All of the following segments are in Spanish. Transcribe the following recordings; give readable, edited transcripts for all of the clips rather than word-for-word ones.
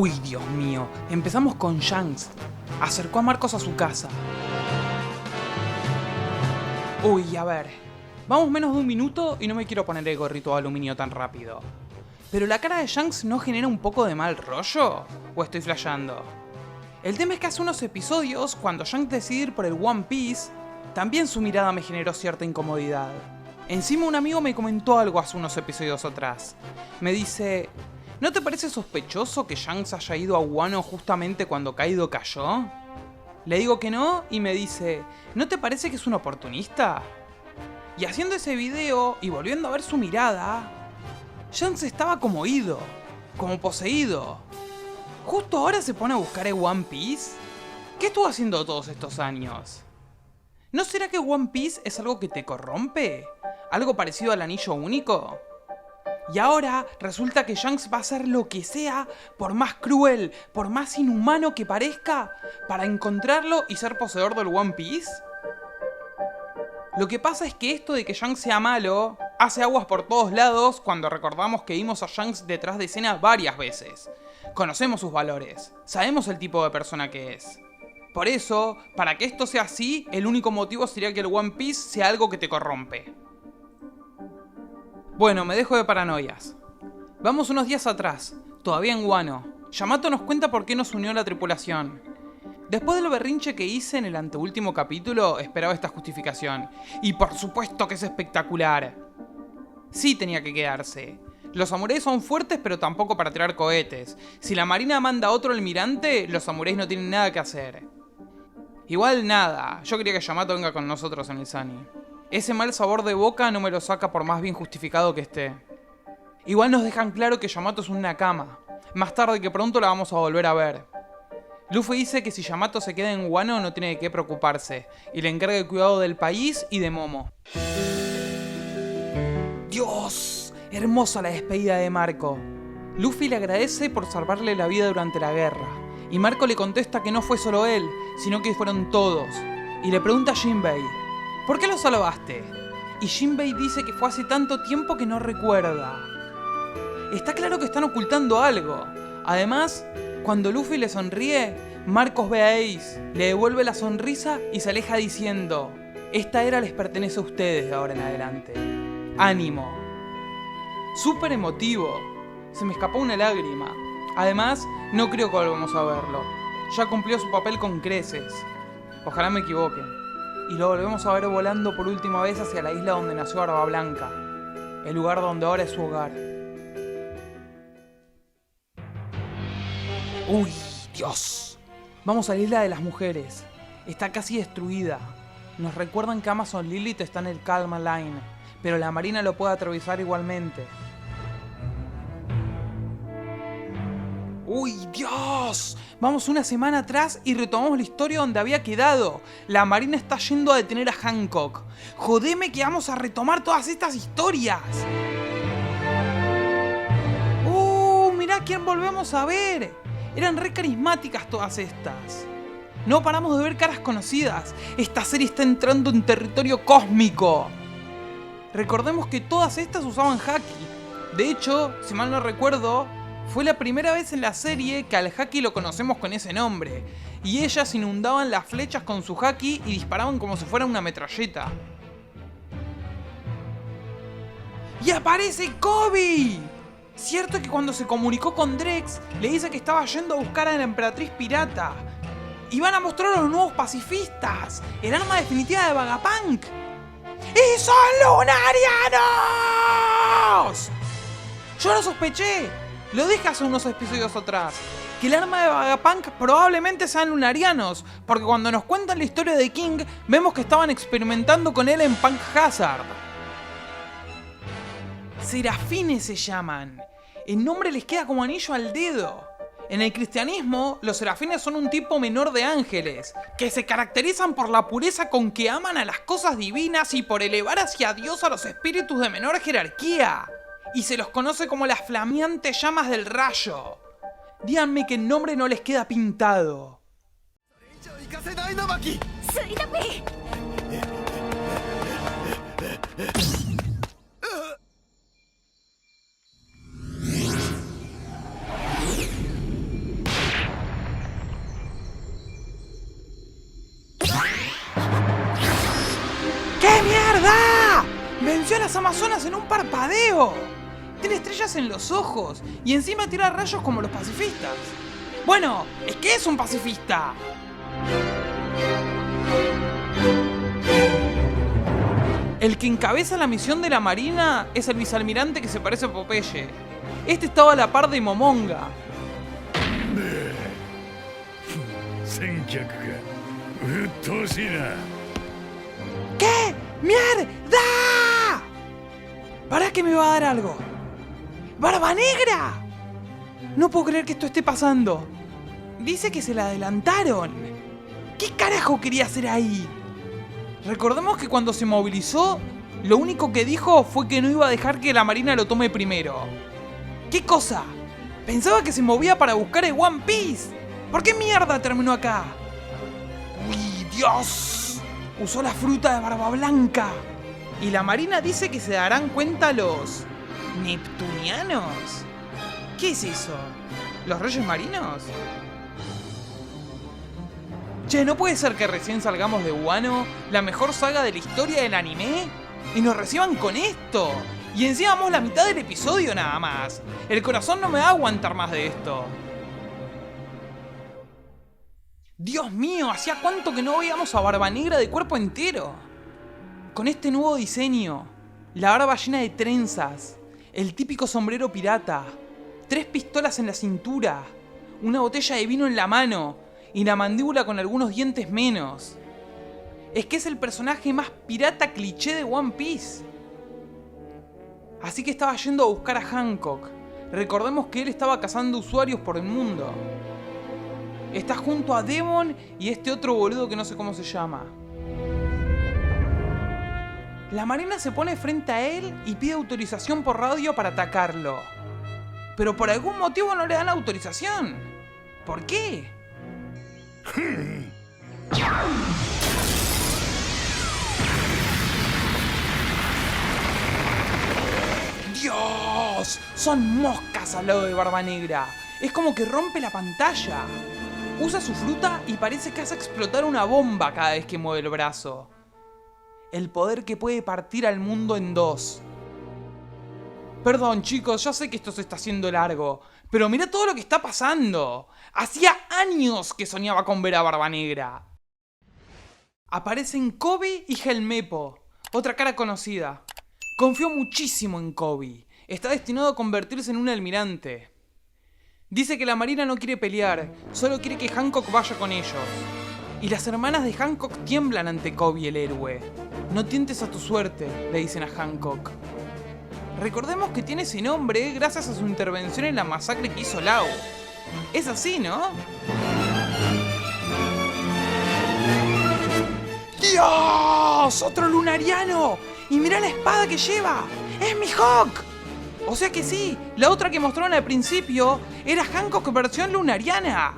Uy, Dios mío, empezamos con Shanks. Acercó a Marcos a su casa. Uy, a ver. Vamos menos de un minuto y no me quiero poner el gorrito de aluminio tan rápido. ¿Pero la cara de Shanks no genera un poco de mal rollo? ¿O estoy flasheando? El tema es que hace unos episodios, cuando Shanks decide ir por el One Piece, también su mirada me generó cierta incomodidad. Encima un amigo me comentó algo hace unos episodios atrás. Me dice... ¿No te parece sospechoso que Shanks haya ido a Wano justamente cuando Kaido cayó? Le digo que no y me dice, ¿no te parece que es un oportunista? Y haciendo ese video y volviendo a ver su mirada, Shanks estaba como ido, como poseído. ¿Justo ahora se pone a buscar el One Piece? ¿Qué estuvo haciendo todos estos años? ¿No será que One Piece es algo que te corrompe? ¿Algo parecido al anillo único? Y ahora resulta que Shanks va a hacer lo que sea, por más cruel, por más inhumano que parezca, para encontrarlo y ser poseedor del One Piece. Lo que pasa es que esto de que Shanks sea malo hace aguas por todos lados cuando recordamos que vimos a Shanks detrás de escena varias veces. Conocemos sus valores, sabemos el tipo de persona que es. Por eso, para que esto sea así, el único motivo sería que el One Piece sea algo que te corrompe. Bueno, me dejo de paranoias. Vamos unos días atrás, todavía en Wano. Yamato nos cuenta por qué nos unió a la tripulación. Después del berrinche que hice en el anteúltimo capítulo, esperaba esta justificación. Y por supuesto que es espectacular. Sí tenía que quedarse. Los samuráis son fuertes pero tampoco para tirar cohetes. Si la marina manda a otro almirante, los samuráis no tienen nada que hacer. Igual nada, yo quería que Yamato venga con nosotros en el Sunny. Ese mal sabor de boca no me lo saca por más bien justificado que esté. Igual nos dejan claro que Yamato es un Nakama. Más tarde que pronto la vamos a volver a ver. Luffy dice que si Yamato se queda en Wano no tiene de qué preocuparse, y le encarga el cuidado del país y de Momo. ¡Dios! Hermosa la despedida de Marco. Luffy le agradece por salvarle la vida durante la guerra, y Marco le contesta que no fue solo él, sino que fueron todos, y le pregunta a Jinbei, ¿por qué lo salvaste? Y Jinbei dice que fue hace tanto tiempo que no recuerda. Está claro que están ocultando algo. Además, cuando Luffy le sonríe, Marcos ve a Ace, le devuelve la sonrisa y se aleja diciendo, esta era les pertenece a ustedes de ahora en adelante. ¡Ánimo! Súper emotivo. Se me escapó una lágrima. Además, no creo que volvamos a verlo. Ya cumplió su papel con creces. Ojalá me equivoque. Y lo volvemos a ver volando por última vez hacia la isla donde nació Barba Blanca, el lugar donde ahora es su hogar. ¡Uy, Dios! Vamos a la isla de las mujeres. Está casi destruida. Nos recuerdan que Amazon Lilith está en el Calma Line, pero la marina lo puede atravesar igualmente. ¡Uy, Dios! Vamos una semana atrás y retomamos la historia donde había quedado. La marina está yendo a detener a Hancock. ¡Jodeme que vamos a retomar todas estas historias! Mirá quién volvemos a ver. Eran re carismáticas todas estas. No paramos de ver caras conocidas. Esta serie está entrando en territorio cósmico. Recordemos que todas estas usaban haki. De hecho, si mal no recuerdo, fue la primera vez en la serie que al haki lo conocemos con ese nombre, y ellas inundaban las flechas con su haki y disparaban como si fuera una metralleta. ¡Y aparece Kobe! Cierto que cuando se comunicó con Drex, le dice que estaba yendo a buscar a la emperatriz pirata. Y van a mostrar a los nuevos pacifistas, el arma definitiva de Vegapunk. ¡Y son lunarianos! Yo lo sospeché. Lo dije hace unos episodios atrás, que el arma de Vegapunk probablemente sean lunarianos, porque cuando nos cuentan la historia de King, vemos que estaban experimentando con él en Punk Hazard. Serafines se llaman. El nombre les queda como anillo al dedo. En el cristianismo, los serafines son un tipo menor de ángeles, que se caracterizan por la pureza con que aman a las cosas divinas y por elevar hacia Dios a los espíritus de menor jerarquía. Y se los conoce como las flameantes llamas del rayo. Díganme que el nombre no les queda pintado. ¡Venció a las Amazonas en un parpadeo! Tiene estrellas en los ojos y encima tira rayos como los pacifistas. Bueno, es que es un pacifista. El que encabeza la misión de la Marina es el vicealmirante que se parece a Popeye. Este estaba a la par de Momonga. ¿Qué? ¡Mierda! ¿Para qué me va a dar algo? ¡Barba Negra! No puedo creer que esto esté pasando. Dice que se la adelantaron. ¿Qué carajo quería hacer ahí? Recordemos que cuando se movilizó, lo único que dijo fue que no iba a dejar que la Marina lo tome primero. ¿Qué cosa? Pensaba que se movía para buscar el One Piece. ¿Por qué mierda terminó acá? ¡Uy, Dios! Usó la fruta de Barba Blanca. Y la Marina dice que se darán cuenta los... ¿Neptunianos? ¿Qué es eso? ¿Los Reyes Marinos? Che, ¿no puede ser que recién salgamos de Wano, la mejor saga de la historia del anime, y nos reciban con esto? Y encima vamos la mitad del episodio nada más. El corazón no me va a aguantar más de esto. Dios mío, ¿hacía cuánto que no veíamos a Barba Negra de cuerpo entero? Con este nuevo diseño, la barba llena de trenzas, el típico sombrero pirata, 3 pistolas en la cintura, una botella de vino en la mano y la mandíbula con algunos dientes menos. Es que es el personaje más pirata cliché de One Piece. Así que estaba yendo a buscar a Hancock. Recordemos que él estaba cazando usuarios por el mundo. Está junto a Demon y este otro boludo que no sé cómo se llama. La Marina se pone frente a él y pide autorización por radio para atacarlo. Pero por algún motivo no le dan autorización. ¿Por qué? ¡Dios! Son moscas al lado de Barba Negra. Es como que rompe la pantalla. Usa su fruta y parece que hace explotar una bomba cada vez que mueve el brazo. El poder que puede partir al mundo en 2. Perdón chicos, ya sé que esto se está haciendo largo, pero mirá todo lo que está pasando. Hacía años que soñaba con ver a Barba Negra. Aparecen Koby y Helmepo, otra cara conocida. Confío muchísimo en Koby. Está destinado a convertirse en un almirante. Dice que la Marina no quiere pelear, solo quiere que Hancock vaya con ellos. Y las hermanas de Hancock tiemblan ante Koby el héroe. No tientes a tu suerte, le dicen a Hancock. Recordemos que tiene ese nombre gracias a su intervención en la masacre que hizo Law. Es así, ¿no? ¡Dios! ¡Otro lunariano! ¡Y mirá la espada que lleva! ¡Es Mihawk! O sea que sí, la otra que mostraron al principio era Hancock versión lunariana.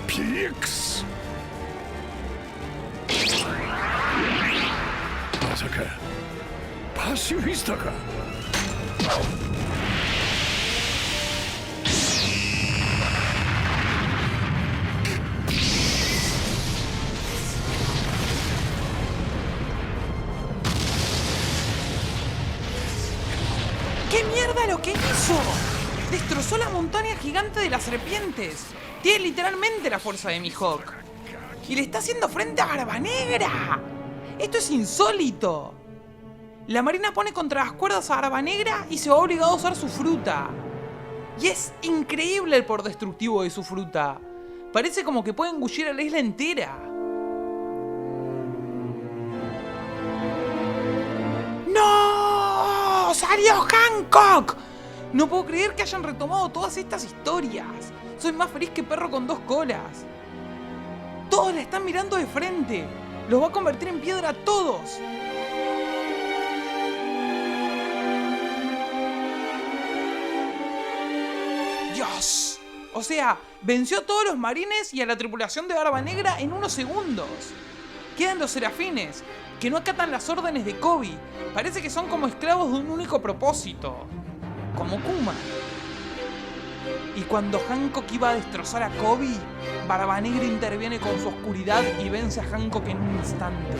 PX. ¿Masaka? ¿Pacifista ka? ¿Qué mierda lo que hizo? Destrozó la montaña gigante de las serpientes. Tiene literalmente la fuerza de Mihawk. Y le está haciendo frente a Barba Negra. Esto es insólito. La Marina pone contra las cuerdas a Barba Negra y se va obligado a usar su fruta. Y es increíble el poder destructivo de su fruta. Parece como que puede engullir a la isla entera. ¡No! ¡Salió Hancock! No puedo creer que hayan retomado todas estas historias. Soy más feliz que perro con 2 colas. Todos la están mirando de frente. Los va a convertir en piedra a todos. ¡Dios! O sea, venció a todos los marines y a la tripulación de Barba Negra en unos segundos. Quedan los serafines, que no acatan las órdenes de Koby. Parece que son como esclavos de un único propósito. Como Kuma. Y cuando Hancock iba a destrozar a Kobe, Barba Negra interviene con su oscuridad y vence a Hancock en un instante.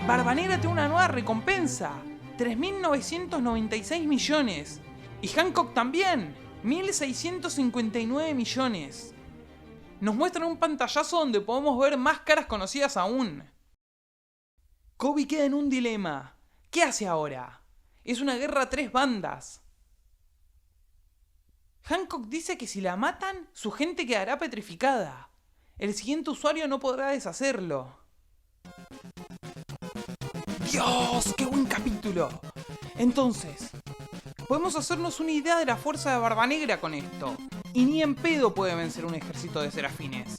Barba Negra tiene una nueva recompensa, 3.996 millones. Y Hancock también, 1.659 millones. Nos muestran un pantallazo donde podemos ver más caras conocidas aún. Kobe queda en un dilema. ¿Qué hace ahora? Es una guerra a 3 bandas. Hancock dice que si la matan, su gente quedará petrificada. El siguiente usuario no podrá deshacerlo. ¡Dios! ¡Qué buen capítulo! Entonces, podemos hacernos una idea de la fuerza de Barba Negra con esto. Y ni en pedo puede vencer un ejército de serafines.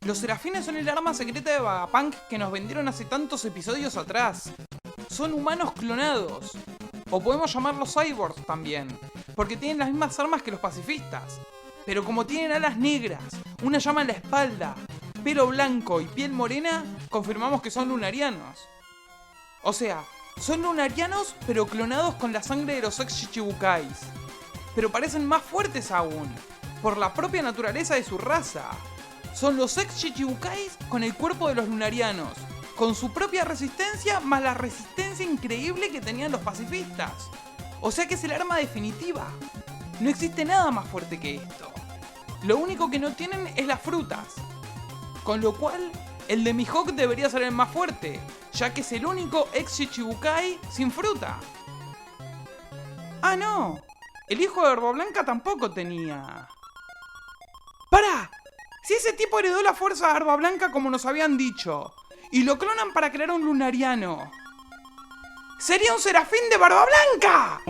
Los serafines son el arma secreta de Vegapunk que nos vendieron hace tantos episodios atrás. Son humanos clonados. O podemos llamarlos cyborgs también, porque tienen las mismas armas que los pacifistas. Pero como tienen alas negras, una llama en la espalda, pelo blanco y piel morena, confirmamos que son lunarianos. O sea, son lunarianos pero clonados con la sangre de los ex-Chichibukais. Pero parecen más fuertes aún, por la propia naturaleza de su raza. Son los ex-Chichibukais con el cuerpo de los lunarianos, con su propia resistencia más la resistencia increíble que tenían los pacifistas. O sea que es el arma definitiva. No existe nada más fuerte que esto. Lo único que no tienen es las frutas. Con lo cual, el de Mihawk debería ser el más fuerte, ya que es el único ex-Chichibukai sin fruta. Ah, no. El hijo de Barba Blanca tampoco tenía. ¡Para! Si ese tipo heredó la fuerza de Barba Blanca como nos habían dicho, y lo clonan para crear un lunariano, ¡sería un serafín de Barba Blanca!